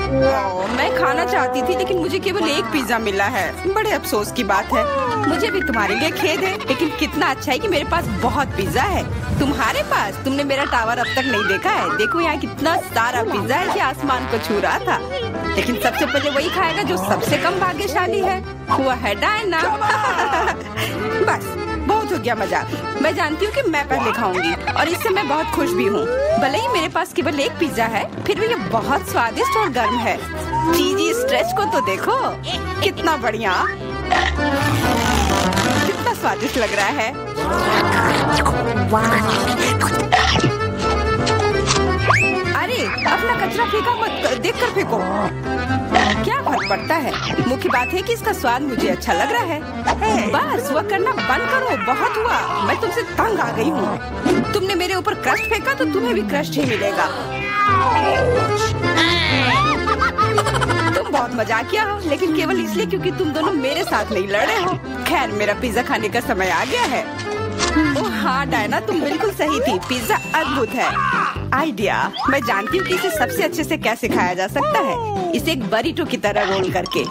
मैं खाना चाहती थी लेकिन मुझे केवल एक पिज्जा मिला है। बड़े अफसोस की बात है। मुझे भी तुम्हारे लिए खेद है, लेकिन कितना अच्छा है कि मेरे पास बहुत पिज्जा है। तुम्हारे पास? तुमने मेरा टावर अब तक नहीं देखा है। देखो यहाँ कितना सारा पिज्जा है कि आसमान को छू रहा था। लेकिन सबसे पहले वही खाएगा जो सबसे कम भाग्यशाली है। वो है डायना। बस बहुत हो गया मजाक। मैं जानती हूँ कि मैं पहले खाऊंगी और इससे मैं बहुत खुश भी हूँ। भले ही मेरे पास केवल एक पिज्जा है, फिर भी ये बहुत स्वादिष्ट और गर्म है। चीजी स्ट्रेच को तो देखो, कितना बढ़िया, कितना स्वादिष्ट लग रहा है। अरे अपना कचरा फेंका मत, देखकर फेंको। क्या फर्क पड़ता है, मुख्य बात है कि इसका स्वाद मुझे अच्छा लग रहा है। बस वह करना बंद करो, बहुत हुआ। मैं तुमसे तंग आ गई हूँ। तुमने मेरे ऊपर क्रस्ट फेंका तो तुम्हें भी क्रस्ट ही मिलेगा। तुम बहुत मजाकिया हो, लेकिन केवल इसलिए क्योंकि तुम दोनों मेरे साथ नहीं लड़ रहे हो। खैर, मेरा पिज्जा खाने का समय आ गया है। ओह हाँ डायना, तुम बिल्कुल सही थी। पिज्जा अद्भुत है। आइडिया, मैं जानती हूँ कि इसे सबसे अच्छे से कैसे खाया जा सकता है। इसे एक बरीटो की तरह रोल करके।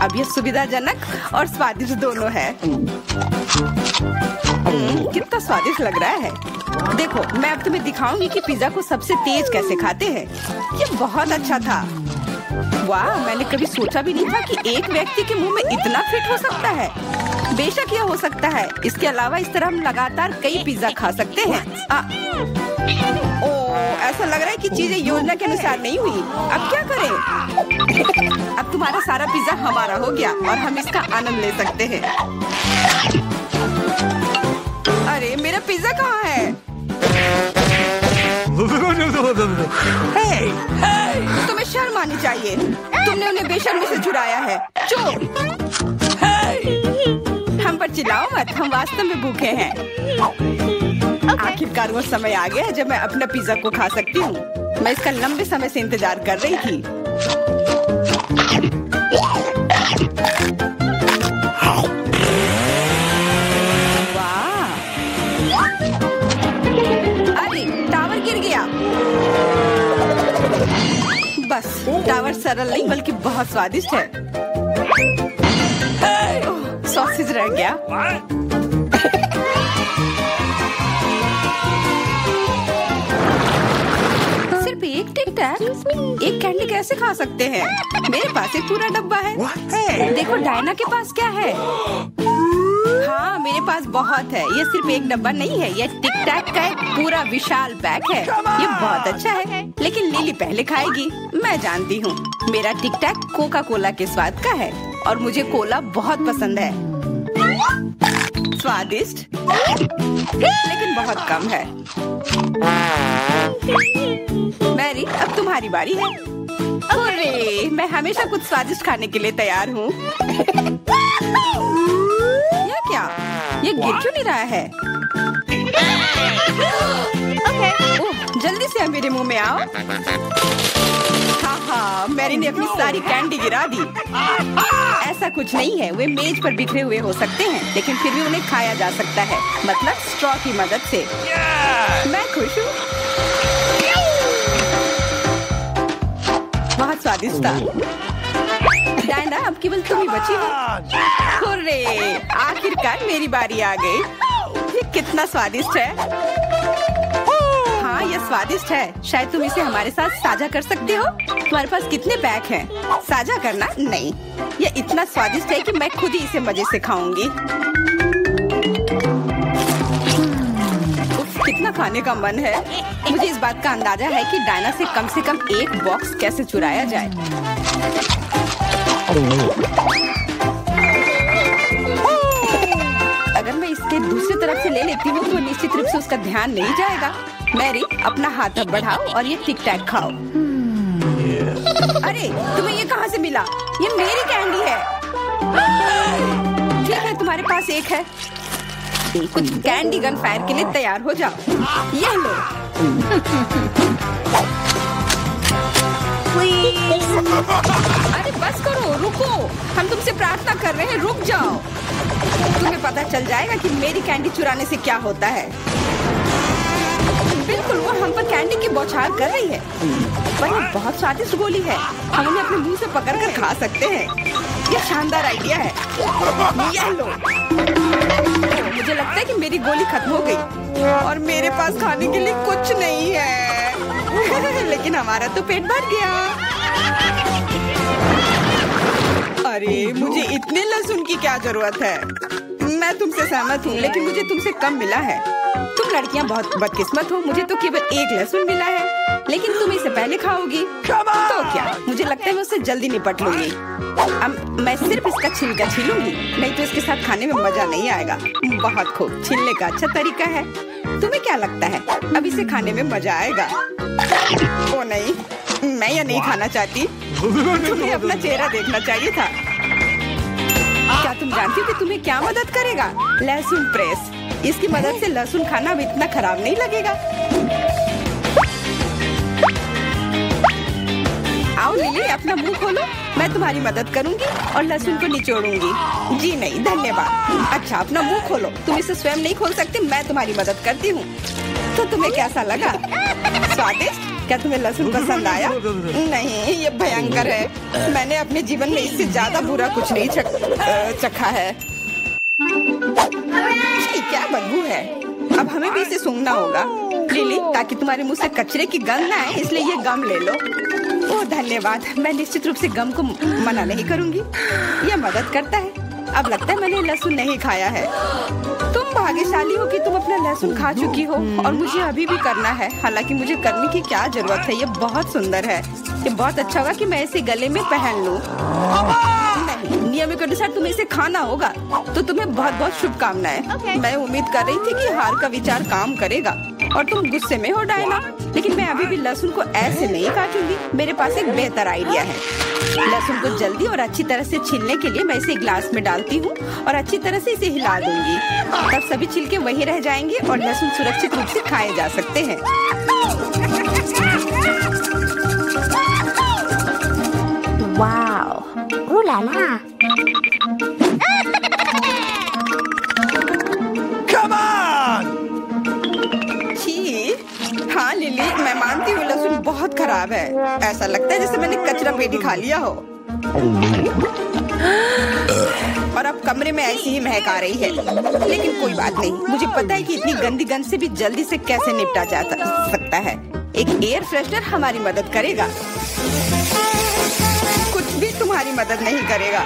अब यह सुविधाजनक और स्वादिष्ट दोनों है। कितना स्वादिष्ट लग रहा है। देखो, मैं अब तुम्हें दिखाऊंगी कि पिज्जा को सबसे तेज कैसे खाते हैं। ये बहुत अच्छा था। वाह, मैंने कभी सोचा भी नहीं था कि एक व्यक्ति के मुंह में इतना फिट हो सकता है। बेशक यह हो सकता है। इसके अलावा इस तरह हम लगातार कई पिज्जा खा सकते हैं। ऐसा लग रहा है कि चीजें योजना के अनुसार नहीं हुई। अब क्या करें? अब तुम्हारा सारा पिज्जा हमारा हो गया और हम इसका आनंद ले सकते हैं। अरे मेरा पिज्जा कहाँ है? तुम्हें शर्म आनी चाहिए। तुमने उन्हें बेशर्मी से चुराया है। चुप! हम पर चिल्लाओ मत, हम वास्तव में भूखे हैं। आखिरकार वो समय आ गया है जब मैं अपना पिज्जा को खा सकती हूँ। मैं इसका लंबे समय से इंतजार कर रही थी। वाह! अरे टावर गिर गया। बस टावर सरल नहीं बल्कि बहुत स्वादिष्ट है। सॉसेज रह गया। सिर्फ एक टिक टैक, एक कैंडी कैसे खा सकते हैं? मेरे पास एक पूरा डब्बा है। देखो डायना के पास क्या है। हाँ, मेरे पास बहुत है। ये सिर्फ एक डब्बा नहीं है, ये टिक टैक का एक पूरा विशाल पैक है। ये बहुत अच्छा है, लेकिन लिली पहले खाएगी। मैं जानती हूँ, मेरा टिक टैक कोका कोला के स्वाद का है और मुझे कोला बहुत पसंद है। स्वादिष्ट, लेकिन बहुत कम है। मैरी, अब तुम्हारी बारी है। अरे, मैं हमेशा कुछ स्वादिष्ट खाने के लिए तैयार हूँ। यह क्या? ये गिर क्यों नहीं रहा है? ओह, जल्दी से मेरे मुंह में आओ। हाँ, मैरी ने अपनी सारी कैंडी गिरा दी। ऐसा कुछ नहीं है, वे मेज पर बिखरे हुए हो सकते हैं, लेकिन फिर भी उन्हें खाया जा सकता है, मतलब स्ट्रॉ की मदद से। मैं खुश हूँ। बहुत स्वादिष्ट था। डायना, अब केवल तुम ही बची हो। हुर्रे! आखिरकार मेरी बारी आ गई। ये कितना स्वादिष्ट है। हाँ, ये स्वादिष्ट है। शायद तुम इसे हमारे साथ साझा कर सकते हो। तुम्हारे पास कितने पैक हैं? साझा करना नहीं। ये इतना स्वादिष्ट है कि मैं खुद ही इसे मजे से खाऊंगी। कितना खाने का मन है। मुझे इस बात का अंदाजा है कि डायना से कम एक बॉक्स कैसे चुराया जाए। अगर मैं इसके दूसरी तरफ से ले लेती हूँ तो निश्चित रूप से उसका ध्यान नहीं जाएगा। मैरी, अपना हाथ अब बढ़ाओ और ये टिक टैक खाओ। अरे, तुम्हें ये कहाँ से मिला? ये मेरी कैंडी है। ठीक है, तुम्हारे पास एक है। कुछ कैंडी गन फायर के लिए तैयार हो जाओ। ये लो। अरे बस करो, रुको। हम तुमसे प्रार्थना कर रहे हैं, रुक जाओ। तुम्हें पता चल जाएगा कि मेरी कैंडी चुराने से क्या होता है। बिल्कुल, वो हम पर कैंडी की बौछार कर रही है। पर ये बहुत स्वादिष्ट गोली है, हम उन्हें अपने मुंह से पकड़कर खा सकते हैं। ये शानदार आइडिया है। ये लो। मुझे लगता है कि मेरी गोली खत्म हो गई और मेरे पास खाने के लिए कुछ नहीं है। लेकिन हमारा तो पेट भर गया। अरे मुझे इतने लहसुन की क्या जरूरत है? मैं तुमसे सहमत हूँ, लेकिन मुझे तुमसे कम मिला है। तुम लड़कियाँ बहुत बदकिस्मत हो, मुझे तो केवल एक लहसुन मिला है, लेकिन तुम इसे पहले खाओगी तो क्या? मुझे लगता है मैं उससे जल्दी निपट लूंगी। अब मैं सिर्फ इसका छिलका छीलूंगी, नहीं तो इसके साथ खाने में मजा नहीं आएगा। बहुत खूब, छीलने का अच्छा तरीका है। तुम्हें क्या लगता है अब इसे खाने में मजा आएगा? ओ नहीं, मैं यह नहीं खाना चाहती। तुम्हें अपना चेहरा देखना चाहिए था। क्या तुम जानती हो कि तुम्हें क्या मदद करेगा? लहसुन प्रेस। इसकी मदद से लहसुन खाना अब इतना खराब नहीं लगेगा। आओ लिली, अपना मुंह खोलो, मैं तुम्हारी मदद करूंगी और लहसुन को निचोड़ूंगी। जी नहीं, धन्यवाद। अच्छा, अपना मुंह खोलो। तुम इसे स्वयं नहीं खोल सकते, मैं तुम्हारी मदद करती हूँ। तो तुम्हें कैसा लगा? स्वादिष्ट? क्या तुम्हें लहसुन पसंद आया? नहीं, ये भयंकर है। मैंने अपने जीवन में इससे ज्यादा बुरा कुछ नहीं चखा है। क्या बदबू है। अब हमें भी इसे सूंघना होगा लिली, ताकि तुम्हारे मुंह से कचरे की गंध ना आए, इसलिए ये गम ले लो। ओह धन्यवाद, मैं निश्चित रूप से गम को मना नहीं करूंगी, यह मदद करता है। अब लगता है मैंने लहसुन नहीं खाया है। तुम भाग्यशाली हो कि तुम अपना लहसुन खा चुकी हो और मुझे अभी भी करना है। हालांकि मुझे करने की क्या जरूरत है, ये बहुत सुंदर है। ये बहुत अच्छा होगा कि मैं इसे गले में पहन लूं। नहीं, नियम के अनुसार तुम्हें इसे खाना होगा। तो तुम्हें बहुत बहुत शुभकामनाएं। मैं उम्मीद कर रही थी कि हार का विचार काम करेगा और तुम गुस्से में हो डायना, लेकिन मैं अभी भी लहसुन को ऐसे नहीं काटूंगी। मेरे पास एक बेहतर आइडिया है। लहसुन को जल्दी और अच्छी तरह से छीलने के लिए मैं इसे ग्लास में डालती हूँ और अच्छी तरह से इसे हिला दूंगी। तब सभी छिलके वहीं रह जाएंगे और लहसुन सुरक्षित रूप से खाए जा सकते हैं। Wow, oh la la. Come on! हाँ लिली, मैं मानती हूँ लहसुन बहुत खराब है। ऐसा लगता है जैसे मैंने कचरा पेटी खा लिया हो। और अब कमरे में ऐसी ही महक आ रही है, लेकिन कोई बात नहीं। मुझे पता है कि इतनी गंदी गंध से भी जल्दी से कैसे निपटा जा सकता है। एक एयर फ्रेशनर हमारी मदद करेगा। कुछ भी तुम्हारी मदद नहीं करेगा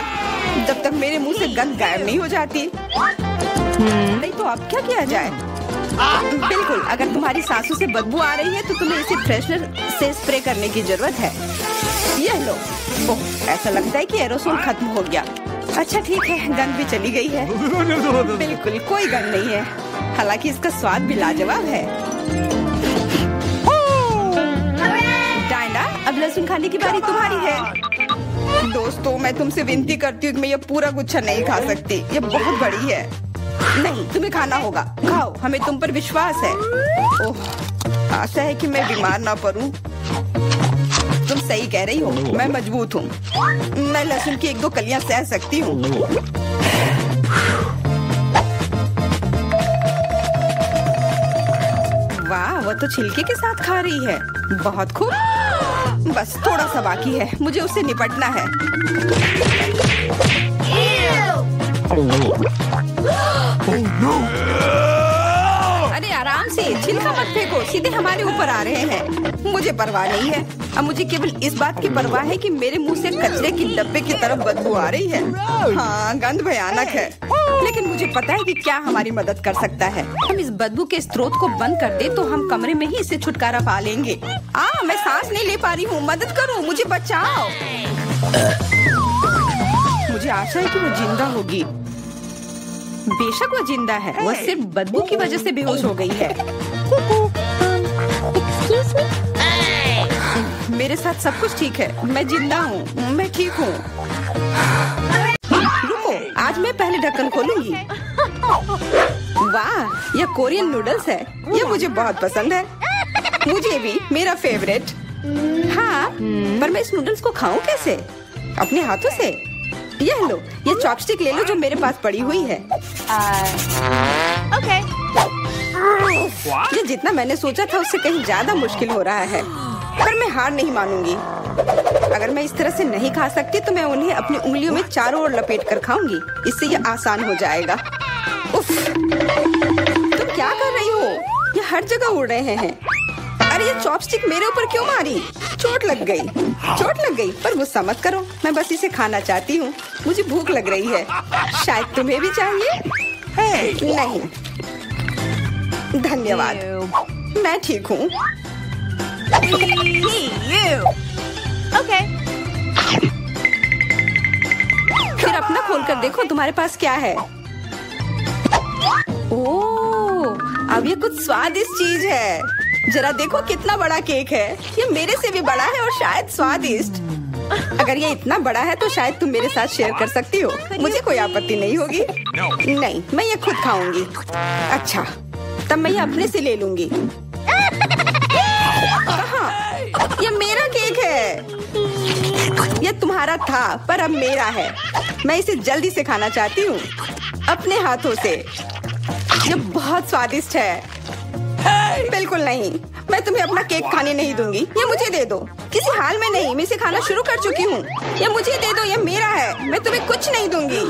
जब तक मेरे मुंह से गंध गायब नहीं हो जाती। नहीं तो अब क्या किया जाए? बिल्कुल, अगर तुम्हारी सांसों से बदबू आ रही है तो तुम्हें इसे फ्रेशनर से स्प्रे करने की जरूरत है। यह लो। ओह, ऐसा लगता है कि एरोसोल खत्म हो गया। अच्छा ठीक है, गंध भी चली गई है। बिल्कुल कोई गंध नहीं है, हालांकि इसका स्वाद भी लाजवाब है। डायना, अब लहसुन खाने की बारी तुम्हारी है। दोस्तों, मैं तुमसे विनती करती हूँ कि मैं ये पूरा गुच्छा नहीं खा सकती, ये बहुत बड़ी है। नहीं, तुम्हें खाना होगा। खाओ, हमें तुम पर विश्वास है। ओह, आशा है कि मैं बीमार ना पड़ूं। तुम सही कह रही हो, मैं मजबूत हूँ। मैं लहसुन की 1-2 कलियां सह सकती हूँ। वाह, वो तो छिलके के साथ खा रही है। बहुत खूब। बस थोड़ा सा बाकी है, मुझे उससे निपटना है। अरे आराम से, छिलका मत फेंको, सीधे हमारे ऊपर आ रहे हैं। मुझे परवाह नहीं है। अब मुझे केवल इस बात की परवाह है कि मेरे मुंह से कचरे की डब्बे की तरफ बदबू आ रही है। हाँ, गंध भयानक है, लेकिन मुझे पता है कि क्या हमारी मदद कर सकता है। हम इस बदबू के स्रोत को बंद कर दे तो हम कमरे में ही इससे छुटकारा पा लेंगे। मैं सांस नहीं ले पा रही हूँ, मदद करो, मुझे बचाओ। मुझे आशा है कि वो जिंदा होगी। बेशक वो जिंदा है, वो सिर्फ बदबू की वजह से बेहोश हो गई है। मेरे साथ सब कुछ ठीक है, मैं जिंदा हूँ, मैं ठीक हूँ। रुको, आज मैं पहले ढक्कन खोलूंगी। वाह, यह कोरियन नूडल्स है, यह मुझे बहुत पसंद है। मुझे भी, मेरा फेवरेट। हाँ, पर मैं इस नूडल्स को खाऊं कैसे? अपने हाथों से? यह लो, ये चॉपस्टिक ले लो जो मेरे पास पड़ी हुई है। ओके। ये जितना मैंने सोचा था उससे कहीं ज्यादा मुश्किल हो रहा है, पर मैं हार नहीं मानूंगी। अगर मैं इस तरह से नहीं खा सकती तो मैं उन्हें अपनी उंगलियों में चारों ओर लपेट कर खाऊंगी। इससे ये आसान हो जाएगा। उफ, तुम क्या कर रही हो? ये हर जगह उड़ रहे हैं। अरे ये चॉपस्टिक मेरे ऊपर क्यों मारी? चोट लग गई। पर गुस्सा मत करो, मैं बस इसे खाना चाहती हूँ। मुझे भूख लग रही है। शायद तुम्हें भी चाहिए? नहीं, धन्यवाद, मैं ठीक हूँ। Okay. फिर अपना खोल कर देखो तुम्हारे पास क्या है। ओह, अब ये कुछ स्वादिष्ट चीज है। जरा देखो कितना बड़ा केक है। ये मेरे से भी बड़ा है और शायद स्वादिष्ट। अगर ये इतना बड़ा है तो शायद तुम मेरे साथ शेयर कर सकती हो। मुझे कोई आपत्ति नहीं होगी। नहीं, मैं ये खुद खाऊंगी। अच्छा, तब मैं ये अपने से ले लूंगी। कहाँ? ये मेरा केक है। ये तुम्हारा था पर अब मेरा है। मैं इसे जल्दी से खाना चाहती हूँ, अपने हाथों से। ये बहुत स्वादिष्ट है। बिल्कुल नहीं, मैं तुम्हें अपना केक खाने नहीं दूंगी। ये मुझे दे दो। किसी हाल में नहीं, मैं इसे खाना शुरू कर चुकी हूँ। ये मुझे दे दो, ये मेरा है। मैं तुम्हें कुछ नहीं दूंगी।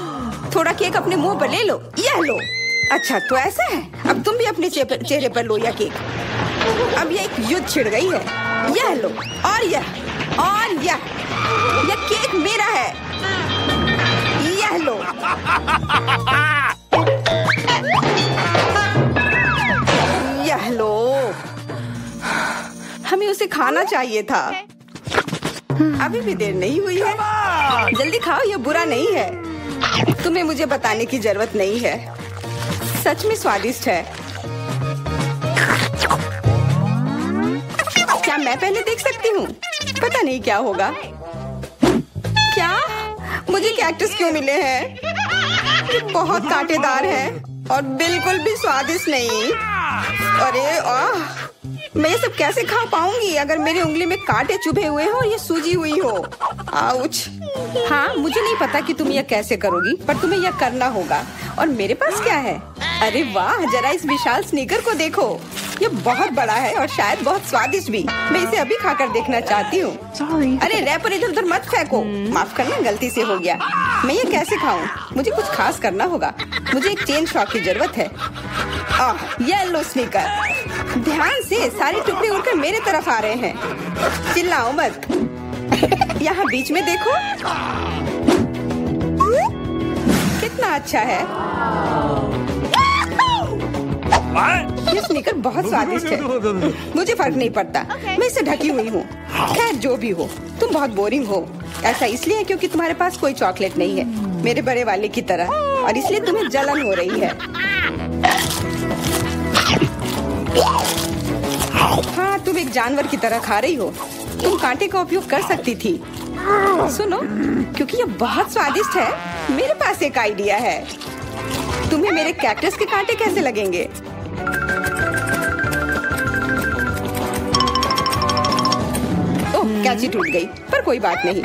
थोड़ा केक अपने मुंह पर ले लो। यह लो। अच्छा, तो ऐसा है। अब तुम भी अपने चेहरे पर लो यह केक। अब ये एक युद्ध छिड़ गई है। यह लो और यह केक मेरा है। यह लो। यह लो। हमें उसे खाना चाहिए था। अभी भी देर नहीं हुई है। जल्दी खाओ, यह बुरा नहीं है। तुम्हें मुझे बताने की जरूरत नहीं है। सच में स्वादिष्ट है। क्या मैं पहले देख सकती हूँ? पता नहीं क्या होगा। क्या मुझे कैक्टस क्यों मिले हैं? ये बहुत कांटेदार है और बिल्कुल भी स्वादिष्ट नहीं। अरे मैं ये सब कैसे खा पाऊंगी अगर मेरी उंगली में कांटे चुभे हुए हो और ये सूजी हुई हो। आउच। हाँ, मुझे नहीं पता कि तुम यह कैसे करोगी, पर तुम्हें यह करना होगा। और मेरे पास क्या है? अरे वाह, जरा इस विशाल स्नीकर को देखो। ये बहुत बड़ा है और शायद बहुत स्वादिष्ट भी। मैं इसे अभी खाकर देखना चाहती हूँ। अरे रैपर इधर उधर मत फेंको। माफ करना, गलती से हो गया। मैं ये कैसे खाऊं? मुझे कुछ खास करना होगा। मुझे एक चेन शॉक की जरूरत है। ये लो स्नीकर। ध्यान से, सारे टुकड़े उड़कर मेरे तरफ आ रहे हैं। चिल्लाओ मत। यहाँ बीच में देखो, कितना अच्छा है। ये स्नीकर बहुत स्वादिष्ट है। मुझे फर्क नहीं पड़ता, मैं इसे ढकी हुई हूँ। खैर जो भी हो, तुम बहुत बोरिंग हो। ऐसा इसलिए है क्योंकि तुम्हारे पास कोई चॉकलेट नहीं है, मेरे बड़े वाले की तरह, और इसलिए तुम्हें जलन हो रही है। हाँ, तुम एक जानवर की तरह खा रही हो। तुम कांटे का उपयोग कर सकती थी। सुनो, क्योंकि ये बहुत स्वादिष्ट है, मेरे पास एक आइडिया है। तुम्हें मेरे कैक्टस के कांटे कैसे लगेंगे? ओह, कैंची टूट गई, पर कोई बात नहीं।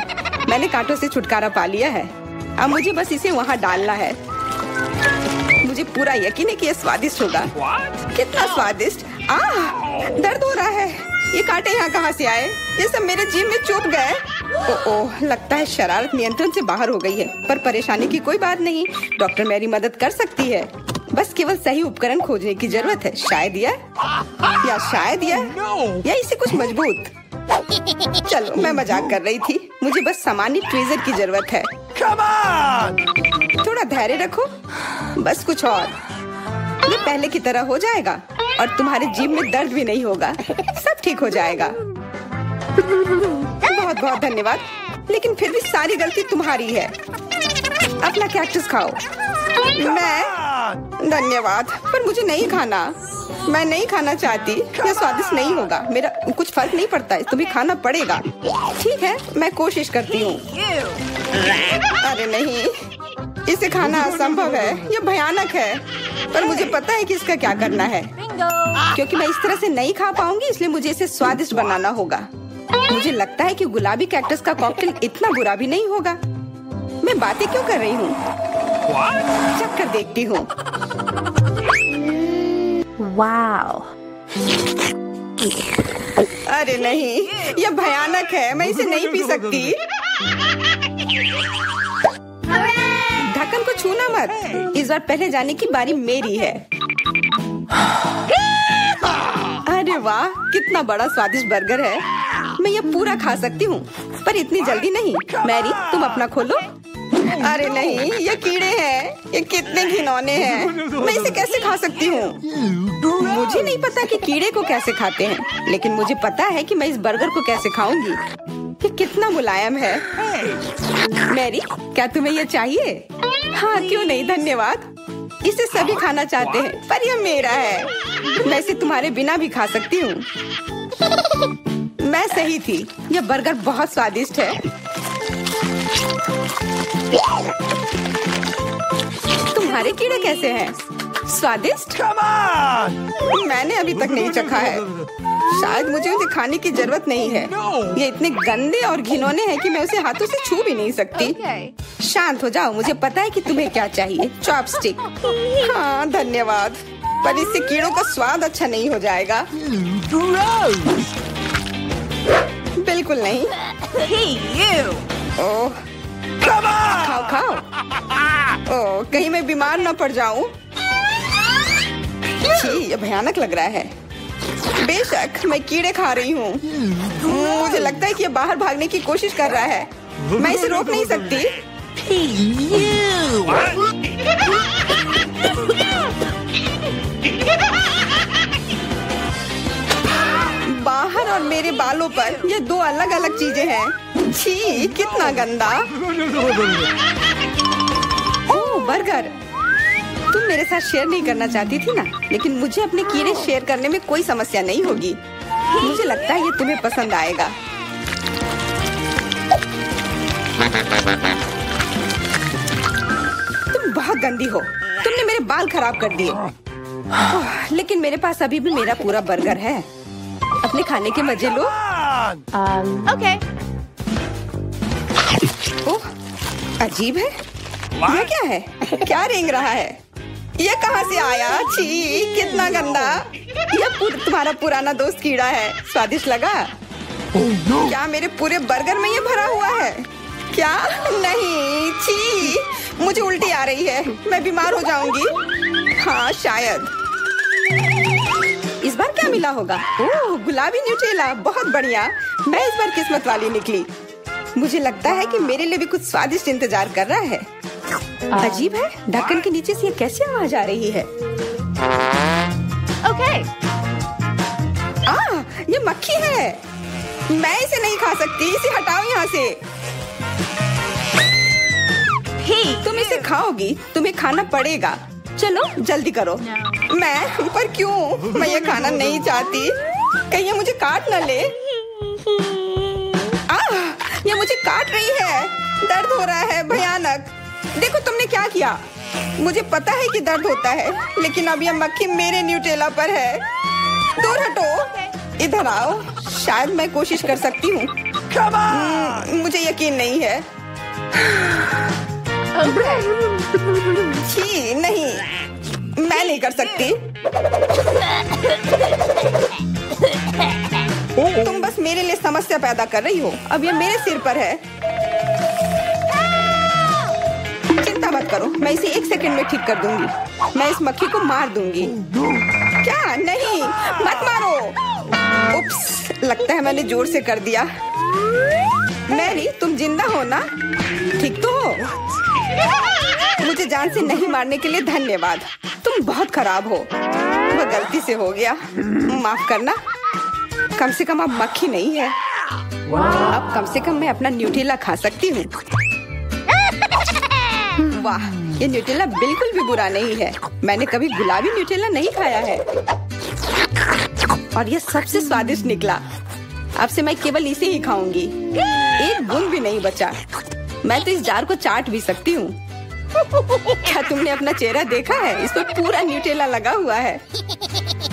मैंने कांटों से छुटकारा पा लिया है। अब मुझे बस इसे वहाँ डालना है। मुझे पूरा यकीन है कि यह स्वादिष्ट होगा। कितना स्वादिष्ट! दर्द हो रहा है। ये कांटे यहाँ कहाँ से आए? ये सब मेरे जीभ में चुभ गए। ओह, लगता है शरारत नियंत्रण से बाहर हो गई है, पर परेशानी की कोई बात नहीं। डॉक्टर मेरी मदद कर सकती है। बस केवल सही उपकरण खोजने की जरूरत है। शायद या इसे कुछ मजबूत। चलो, मैं मजाक कर रही थी। मुझे बस सामान्य ट्वीजर की जरूरत है। थोड़ा धैर्य रखो, बस कुछ और। ये पहले की तरह हो जाएगा और तुम्हारे जीभ में दर्द भी नहीं होगा। सब ठीक हो जाएगा। बहुत बहुत धन्यवाद, लेकिन फिर भी सारी गलती तुम्हारी है। अपना कैक्टस खाओ। मैं? धन्यवाद, पर मुझे नहीं खाना। मैं नहीं खाना चाहती। यह स्वादिष्ट नहीं होगा। मेरा कुछ फर्क नहीं पड़ता है, तुम्हें खाना पड़ेगा। ठीक है, मैं कोशिश करती हूँ। अरे नहीं, इसे खाना असंभव है। यह भयानक है, पर मुझे पता है कि इसका क्या करना है। क्योंकि मैं इस तरह से नहीं खा पाऊंगी, इसलिए मुझे इसे स्वादिष्ट बनाना होगा। मुझे लगता है कि गुलाबी कैक्टस का कॉकटेल इतना बुरा भी नहीं होगा। मैं बातें क्यों कर रही हूँ? चख कर देखती हूँ। Wow. अरे नहीं, यह भयानक है, मैं इसे नहीं पी सकती। ढक्कन को छूना मत, इस बार पहले जाने की बारी मेरी है। अरे वाह, कितना बड़ा स्वादिष्ट बर्गर है। मैं ये पूरा खा सकती हूँ, पर इतनी जल्दी नहीं। मैरी, तुम अपना खोलो। अरे नहीं, ये कीड़े हैं, ये कितने घिनौने हैं। मैं इसे कैसे खा सकती हूँ? मुझे नहीं पता कि कीड़े को कैसे खाते हैं, लेकिन मुझे पता है कि मैं इस बर्गर को कैसे खाऊंगी। ये कितना मुलायम है। मैरी, क्या तुम्हें ये चाहिए? हाँ, क्यों नहीं, धन्यवाद। इसे सभी खाना चाहते हैं, पर यह मेरा है। मैं इसे तुम्हारे बिना भी खा सकती हूँ। मैं सही थी, यह बर्गर बहुत स्वादिष्ट है। तुम्हारे कीड़े कैसे हैं? स्वादिष्ट? Come on! मैंने अभी तक नहीं चखा है। शायद मुझे उसे खाने की जरूरत नहीं है। ये इतने गंदे और घिनौने हैं कि मैं उसे हाथों से छू भी नहीं सकती। Okay. शांत हो जाओ, मुझे पता है कि तुम्हें क्या चाहिए। चॉपस्टिक। हाँ, धन्यवाद। पर इससे कीड़ों का स्वाद अच्छा नहीं हो जाएगा। Gross! बिल्कुल नहीं। Hey, you. Oh, Come on! खाओ खाओ। ओह, कहीं मैं बीमार न पड़ जाऊं। छी, ये भयानक लग रहा है। बेशक मैं कीड़े खा रही हूँ। मुझे लगता है कि ये बाहर भागने की कोशिश कर रहा है। मैं इसे रोक नहीं सकती। बाहर और मेरे बालों पर ये दो अलग अलग चीजें हैं। छी, कितना गंदा। ओह, बर्गर। तुम मेरे साथ शेयर नहीं करना चाहती थी ना, लेकिन मुझे अपने कीड़े शेयर करने में कोई समस्या नहीं होगी। मुझे लगता है ये तुम्हें पसंद आएगा। तुम बहुत गंदी हो, तुमने मेरे बाल खराब कर दिए। ओह, लेकिन मेरे पास अभी भी मेरा पूरा बर्गर है। अपने खाने के मजे लो। Come on! Okay. ओह, अजीब है। ये क्या है? क्या रेंग रहा है? ये कहाँ से आया? छी, कितना गंदा। यह तुम्हारा पुराना दोस्त कीड़ा है। स्वादिष्ट लगा? Oh no! क्या मेरे पूरे बर्गर में ये भरा हुआ है? क्या? नहीं, छी, मुझे उल्टी आ रही है। मैं बीमार हो जाऊंगी। हाँ, शायद। इस बार क्या मिला होगा? ओह, गुलाबी न्यूटेला, बहुत बढ़िया। मैं इस बार किस्मत वाली निकली। मुझे लगता है कि मेरे लिए भी कुछ स्वादिष्ट इंतजार कर रहा है। अजीब है, ढक्कन के नीचे से ये कैसी आवाज आ रही है? Okay. ये मक्खी है। मैं इसे नहीं खा सकती, इसे हटाओ यहाँ से। Hey. तुम इसे खाओगी, तुम्हें खाना पड़ेगा। चलो जल्दी करो। No. मैं पर क्यों? मैं ये खाना नहीं चाहती। कहीं ये मुझे काट न ले। ये मुझे काट रही है। दर्द हो रहा है, भयानक। देखो तुमने क्या किया। मुझे पता है कि दर्द होता है, लेकिन अब यह मक्खी मेरे न्यूटेला पर है। दूर हटो, इधर आओ। शायद मैं कोशिश कर सकती हूँ। Come on! मुझे यकीन नहीं है। छी, नहीं, मैं नहीं कर सकती। तुम बस मेरे लिए समस्या पैदा कर रही हो। अब ये मेरे सिर पर है। चिंता मत करो, मैं इसे 1 सेकंड में ठीक कर दूंगी। मैं इस मक्खी को मार दूंगी। क्या? नहीं, मत मारो। उप्स, लगता है मैंने जोर से कर दिया। मैरी, तुम जिंदा हो ना? ठीक तो हो? मुझे जान से नहीं मारने के लिए धन्यवाद। तुम बहुत खराब हो। वो गलती से हो गया, माफ करना। कम से कम अब मक्खी नहीं है। अब कम से कम मैं अपना न्यूटेला खा सकती हूँ। वाह, ये न्यूटेला बिल्कुल भी बुरा नहीं है। मैंने कभी गुलाबी न्यूटेला नहीं खाया है और ये सबसे स्वादिष्ट निकला। अब से मैं केवल इसे ही खाऊंगी। एक बूंद भी नहीं बचा। मैं तो इस जार को चाट भी सकती हूँ। क्या तुमने अपना चेहरा देखा है? इस पर पूरा न्यूटेला लगा हुआ है।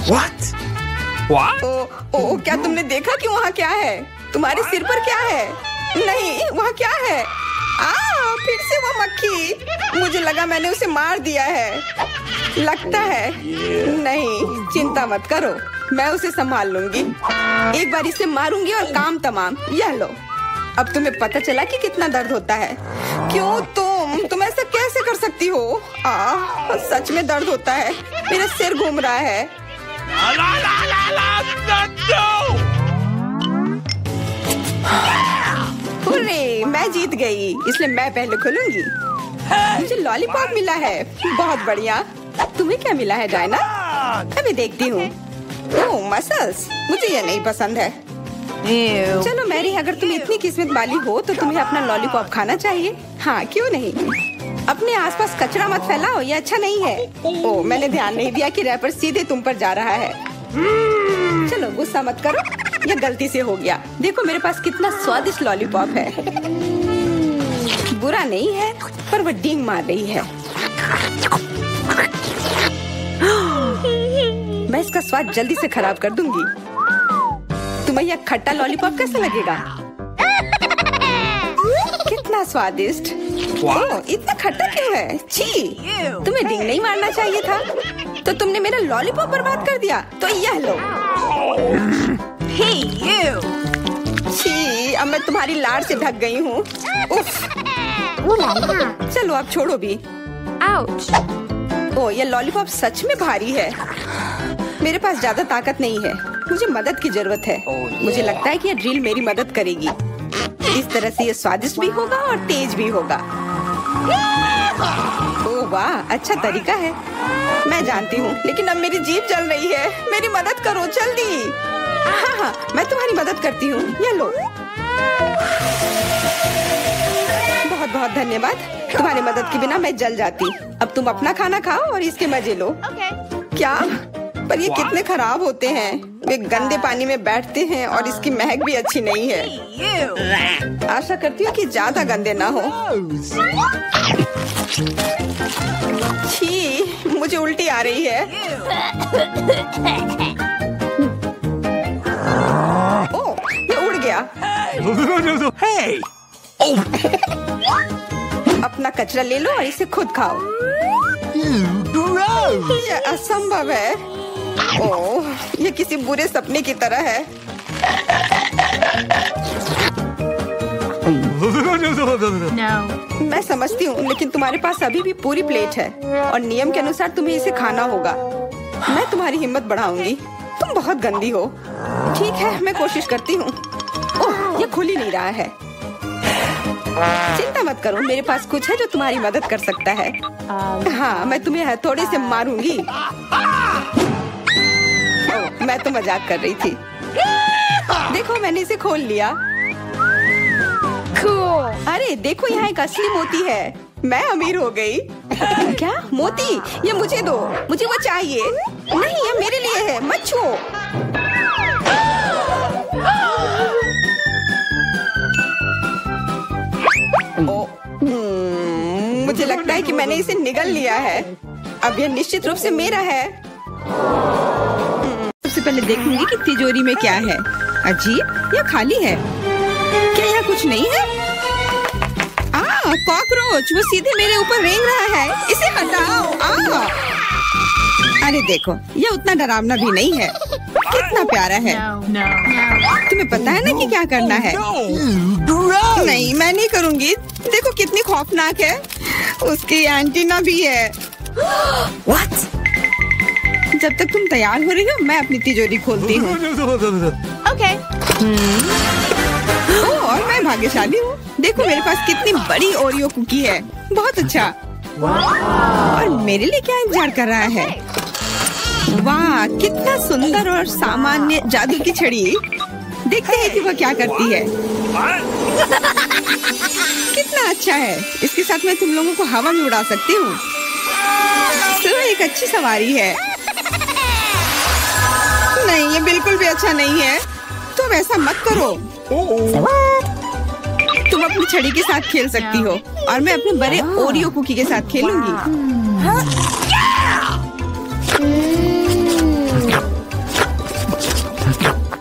What? What? ओ, क्या तुमने देखा कि वहाँ क्या है? तुम्हारे सिर पर क्या है? नहीं, वहाँ क्या है? फिर से वो मक्खी। मुझे लगा मैंने उसे मार दिया है। लगता है नहीं, चिंता मत करो, मैं उसे संभाल लूंगी। एक बार इसे मारूंगी और काम तमाम। यह लो, अब तुम्हें पता चला कि कितना दर्द होता है। क्यों तुम ऐसा कैसे कर सकती हो? सच में दर्द होता है, मेरा सिर घूम रहा है। हुर्रे, मैं जीत गई, इसलिए मैं पहले खोलूंगी। मुझे लॉलीपॉप मिला है, बहुत बढ़िया। तुम्हें क्या मिला है डायना? अभी देखती हूँ। ओह मसल्स, मुझे ये नहीं पसंद है। चलो मैरी, अगर तुम इतनी किस्मत वाली हो तो तुम्हें अपना लॉलीपॉप खाना चाहिए। हाँ क्यों नहीं। अपने आसपास कचरा मत फैलाओ, ये अच्छा नहीं है। ओह, मैंने ध्यान नहीं दिया कि रैपर सीधे तुम पर जा रहा है। चलो गुस्सा मत करो, ये गलती से हो गया। देखो मेरे पास कितना स्वादिष्ट लॉलीपॉप है। बुरा नहीं है, पर वो डींग मार रही है। मैं इसका स्वाद जल्दी से खराब कर दूंगी। तुम्हें यह खट्टा लॉलीपॉप कैसा लगेगा? कितना स्वादिष्ट। ओह, इतना खट्टा क्यों है? छी, तुम्हें डींग नहीं मारना चाहिए था। तो तुमने मेरा लॉलीपॉप बर्बाद कर दिया। तो यह लो। Hey, you! छी, अब मैं तुम्हारी लाड़ से ढक गई हूँ। उफ। चलो अब छोड़ो भी। Ouch! ओह, ये लॉलीपॉप सच में भारी है। मेरे पास ज्यादा ताकत नहीं है, मुझे मदद की जरूरत है। मुझे लगता है कि ये ड्रिल मेरी मदद करेगी। इस तरह से ये स्वादिष्ट भी होगा और तेज भी होगा। ओह वाह, अच्छा तरीका है। मैं जानती हूँ, लेकिन अब मेरी जीभ जल रही है। मेरी मदद करो जल्दी। हाँ, मैं तुम्हारी मदद करती हूँ। ये लो। बहुत बहुत धन्यवाद। तुम्हारी मदद के बिना मैं जल जाती। अब तुम अपना खाना खाओ और इसके मजे लो। क्या? पर ये कितने खराब होते हैं। वे गंदे पानी में बैठते हैं और इसकी महक भी अच्छी नहीं है। आशा करती हूँ कि ज्यादा गंदे ना हो। छी, मुझे उल्टी आ रही है। ओह, ये उड़ गया। Hey! अपना कचरा ले लो और इसे खुद खाओ। Gross! ये असंभव है। ओह, ये किसी बुरे सपने की तरह है। No. मैं समझती हूँ, लेकिन तुम्हारे पास अभी भी पूरी प्लेट है और नियम के अनुसार तुम्हें इसे खाना होगा। मैं तुम्हारी हिम्मत बढ़ाऊंगी। तुम बहुत गंदी हो। ठीक है, मैं कोशिश करती हूँ। ओह, ये खुल ही नहीं रहा है। चिंता मत करो, मेरे पास कुछ है जो तुम्हारी मदद कर सकता है। हाँ, मैं तुम्हें हथौड़े से मारूंगी। ओह, मैं तो मजाक कर रही थी। देखो, मैंने इसे खोल लिया। Cool. अरे देखो, यहाँ एक असली मोती है। मैं अमीर हो गई। क्या मोती? ये मुझे दो, मुझे वो चाहिए। नहीं, ये मेरे लिए है, मत छुओ। मुझे लगता है कि मैंने इसे निगल लिया है। अब यह निश्चित रूप से मेरा है। सबसे पहले देखूंगी कि तिजोरी में क्या है। अजीब, यह खाली है। क्या यहाँ कुछ नहीं है? कॉकरोच, वो सीधे मेरे ऊपर रेंग रहा है। इसे हटाओ। अरे देखो, ये उतना डरावना भी नहीं है। कितना प्यारा है। No. तुम्हें पता है ना कि क्या करना है? Gross! नहीं, मैं नहीं करूँगी। देखो कितनी खौफनाक है। उसकी एंटीना भी है। What? जब तक तुम तैयार हो रही हो, मैं अपनी तिजोरी खोलती हूँ। Okay. और मैं भाग्यशाली हूँ। देखो मेरे पास कितनी बड़ी ओरियो कुकी है। बहुत अच्छा। और मेरे लिए क्या इंतजार कर रहा है? वाह, कितना सुंदर और सामान्य जादू की छड़ी। देखते हैं कि वो क्या करती है। कितना अच्छा है। इसके साथ मैं तुम लोगों को हवा में उड़ा सकती हूँ। तो एक अच्छी सवारी है। नहीं, ये बिल्कुल भी अच्छा नहीं है। तुम ऐसा मत करो। तुम अपनी छड़ी के साथ खेल सकती हो और मैं अपने बड़े ओरियो कुकी के साथ खेलूंगी।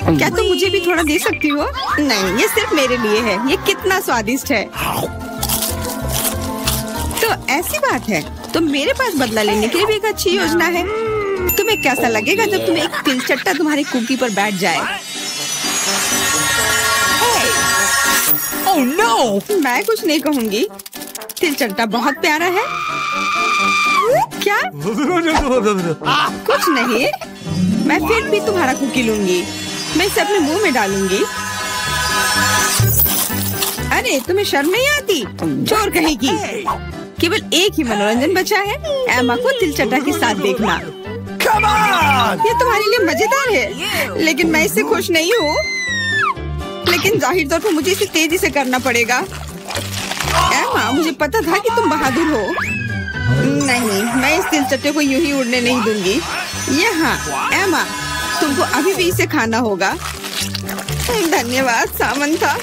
क्या तुम मुझे भी थोड़ा दे सकती हो? नहीं, ये सिर्फ मेरे लिए है। ये कितना स्वादिष्ट है। तो ऐसी बात है, तो मेरे पास बदला लेने के लिए भी एक अच्छी योजना है। तुम्हें कैसा लगेगा जब तुम्हें एक तिलचट्टा तुम्हारी कुकी पर बैठ जाए? Oh no! मैं कुछ नहीं कहूँगी। तिलचट्टा बहुत प्यारा है। क्या? कुछ नहीं, मैं फिर भी तुम्हारा कुकी लूंगी। मैं इसे अपने मुंह में डालूंगी। अरे तुम्हें शर्म नहीं आती? चोर कहेगी। केवल एक ही मनोरंजन बचा है, एमा को तिलचट्टा के साथ देखना। Come on! ये तुम्हारे लिए मजेदार है, लेकिन मैं इससे खुश नहीं हूँ। लेकिन जाहिर तौर पर मुझे इसे तेजी से करना पड़ेगा। एमा, मुझे पता था कि तुम बहादुर हो। नहीं, मैं इस तिलचट्टे को यूं ही उड़ने नहीं दूंगी। यहाँ एमा, तुमको अभी भी इसे खाना होगा। धन्यवाद सामंथा।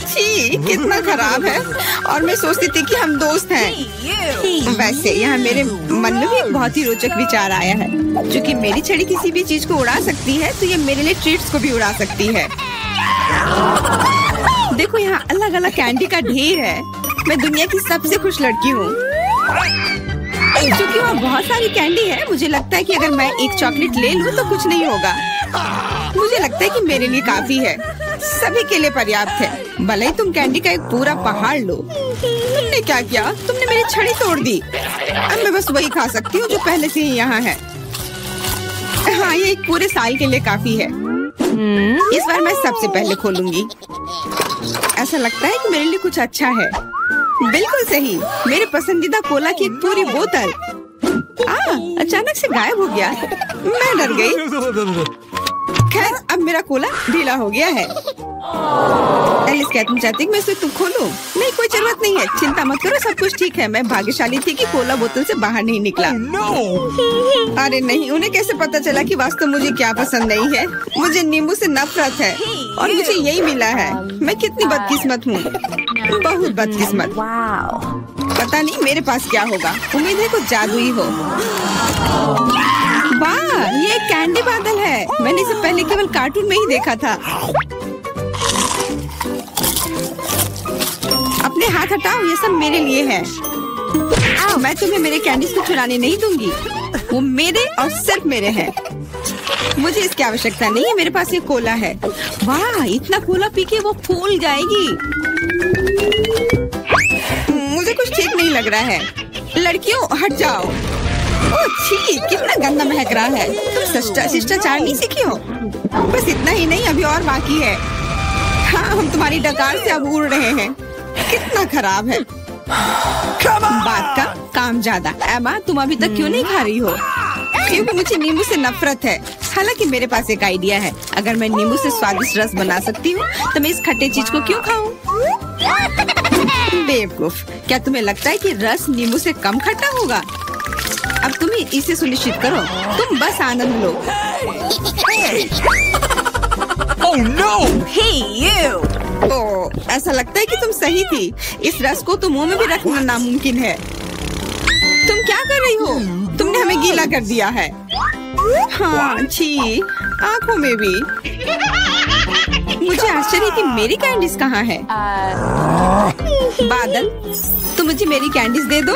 छी, कितना खराब है। और मैं सोचती थी कि हम दोस्त हैं। वैसे यहाँ मेरे मन में भी एक बहुत ही रोचक विचार आया है। क्योंकि मेरी छड़ी किसी भी चीज को उड़ा सकती है, तो ये मेरे लिए ट्रीट्स को भी उड़ा सकती है। देखो, यहाँ अलग अलग कैंडी का ढेर है। मैं दुनिया की सबसे खुश लड़की हूँ। क्योंकि वहाँ बहुत सारी कैंडी है, मुझे लगता है कि अगर मैं एक चॉकलेट ले लूँ तो कुछ नहीं होगा। मुझे लगता है कि मेरे लिए काफी है, सभी के लिए पर्याप्त है। भले ही तुम कैंडी का एक पूरा पहाड़ लो। तुमने क्या किया? तुमने मेरी छड़ी तोड़ दी। अब मैं बस वही खा सकती हूँ जो पहले से ही यहाँ है। हाँ, ये एक पूरे साल के लिए काफी है। इस बार मैं सबसे पहले खोलूंगी। ऐसा लगता है कि मेरे लिए कुछ अच्छा है। बिल्कुल सही, मेरे पसंदीदा कोला की एक पूरी बोतल। अचानक से गायब हो गया। मैं डर गई। खैर, अब मेरा कोला ढीला हो गया है। एलिस, क्या तुम चाहती कि मैं इसे खोलूं? नहीं, कोई जरूरत नहीं है। चिंता मत करो, सब कुछ ठीक है। मैं भाग्यशाली थी कि कोला बोतल से बाहर नहीं निकला। अरे नहीं, उन्हें कैसे पता चला कि वास्तव मुझे क्या पसंद नहीं है? मुझे नींबू से नफरत है और मुझे यही मिला है। मैं कितनी बदकिस्मत हूँ, बहुत बदकिस्मत। पता नहीं मेरे पास क्या होगा। उम्मीद है कुछ जादुई हो। वाह, ये एक कैंडी बादल है। मैंने इसे पहले केवल कार्टून में ही देखा था। अपने हाथ हटाओ, ये सब मेरे लिए है। मैं तुम्हें मेरे कैंडीज को चुराने नहीं दूंगी। वो मेरे और सिर्फ मेरे हैं। मुझे इसकी आवश्यकता नहीं है। मेरे पास ये कोला है। वाह, इतना कोला पी के वो फूल जाएगी। मुझे कुछ ठीक नहीं लग रहा है। लड़कियों, हट जाओ। ओह छी, कितना गंदा महक रहा है। तुम शिष्टाचार नहीं सीखी हो? बस इतना ही नहीं, अभी और बाकी है। हाँ, हम तुम्हारी डकार से अब उड़ रहे हैं। कितना खराब है। बात का काम ज्यादा। एमा, तुम अभी तक क्यों नहीं खा रही हो? क्योंकि मुझे नींबू से नफरत है। हालांकि मेरे पास एक आइडिया है। अगर मैं नींबू से स्वादिष्ट रस बना सकती हूँ, तो मैं इस खट्टे चीज को क्यों खाऊं? बेवकूफ, क्या तुम्हें लगता है कि रस नींबू से कम खट्टा होगा? अब तुम इसे सुनिश्चित करो। तुम बस आनंद लो। Oh no! Hey, you! ओह, ऐसा लगता है कि तुम सही थी। इस रस को तो मुंह में भी रखना नामुमकिन है। तुम क्या कर रही हो? तुमने हमें गीला कर दिया है। हाँ, छी, आँखों में भी। मुझे आश्चर्य कि मेरी कैंडीज कहाँ है? बादल, तुम मुझे मेरी कैंडीज दे दो।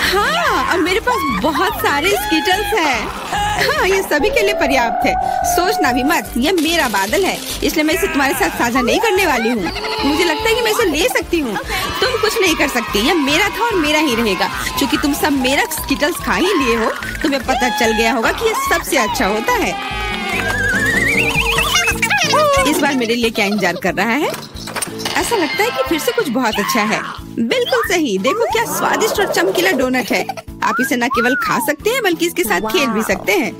हाँ, अब मेरे पास बहुत सारे स्कीटल्स हैं। हाँ, ये सभी के लिए पर्याप्त है। सोचना भी मत, ये मेरा बादल है, इसलिए मैं इसे तुम्हारे साथ साझा नहीं करने वाली हूँ। मुझे लगता है कि मैं इसे ले सकती हूँ। तुम कुछ नहीं कर सकती। ये मेरा था और मेरा ही रहेगा। क्योंकि तुम सब मेरा स्कीटल्स खा ही लिए हो, तुम्हें पता चल गया होगा कि ये सबसे अच्छा होता है। इस बार मेरे लिए क्या इंतजार कर रहा है? ऐसा लगता है कि फिर से कुछ बहुत अच्छा है। बिल्कुल सही, देखो क्या स्वादिष्ट और चमकीला डोनट है। आप इसे न केवल खा सकते हैं, बल्कि इसके साथ खेल भी सकते हैं।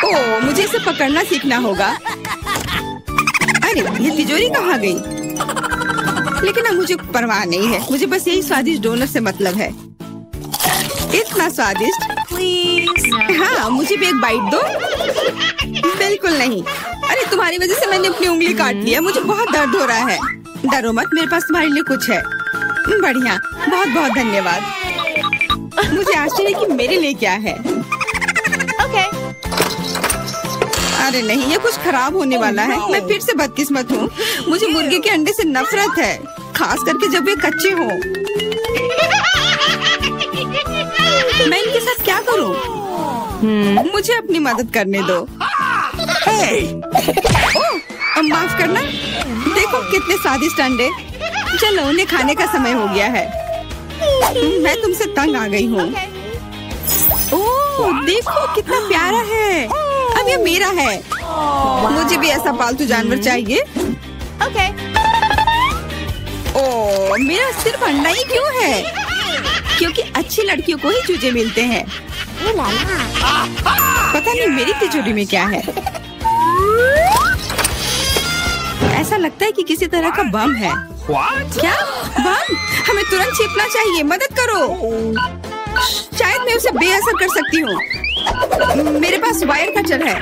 ओह, मुझे इसे पकड़ना सीखना होगा। अरे, ये तिजोरी कहाँ गई? लेकिन अब मुझे परवाह नहीं है। मुझे बस यही स्वादिष्ट डोनट से मतलब है। इतना स्वादिष्ट। हाँ, मुझे भी एक बाइट दो। बिल्कुल नहीं। अरे, तुम्हारी वजह से मैंने अपनी उंगली काट लिया। मुझे बहुत दर्द हो रहा है। डरो मत, मेरे पास तुम्हारे लिए कुछ है। बढ़िया, बहुत बहुत धन्यवाद। मुझे आश्चर्य कि मेरे लिए क्या है। Okay. अरे नहीं, ये कुछ खराब होने वाला है। मैं फिर से बदकिस्मत हूँ। मुझे मुर्गे के अंडे से नफरत है। खास करके जब वे कच्चे हों। मैं इनके साथ क्या करूं? मुझे अपनी मदद करने दो। Hey! ओह, माफ करना। देखो कितने स्वादिष्ट अंडे। चलो उन्हें खाने का समय हो गया है। मैं तुमसे तंग आ गई हूँ। ओह, देखो कितना प्यारा है। अब ये मेरा है। मुझे भी ऐसा पालतू जानवर चाहिए। Okay. ओह, मेरा सिर्फ अंडा ही क्यों है? क्योंकि अच्छी लड़कियों को ही चूजे मिलते हैं। पता नहीं मेरी तिजोरी में क्या है। ऐसा लगता है कि किसी तरह का बम है। What? क्या बम? हमें तुरंत छिपना चाहिए। मदद करो। शायद मैं उसे बेअसर कर सकती हूँ। मेरे पास वायर कटर है।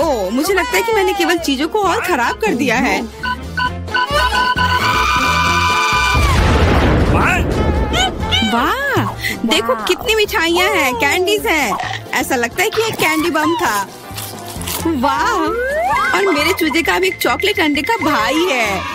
ओह, मुझे लगता है कि मैंने केवल चीजों को और खराब कर दिया है। What? वाह, देखो कितनी मिठाइयाँ हैं, कैंडीज हैं। ऐसा लगता है कि एक कैंडी बम था। वाह, और मेरे चूजे का भी एक चॉकलेट अंडे का भाई है।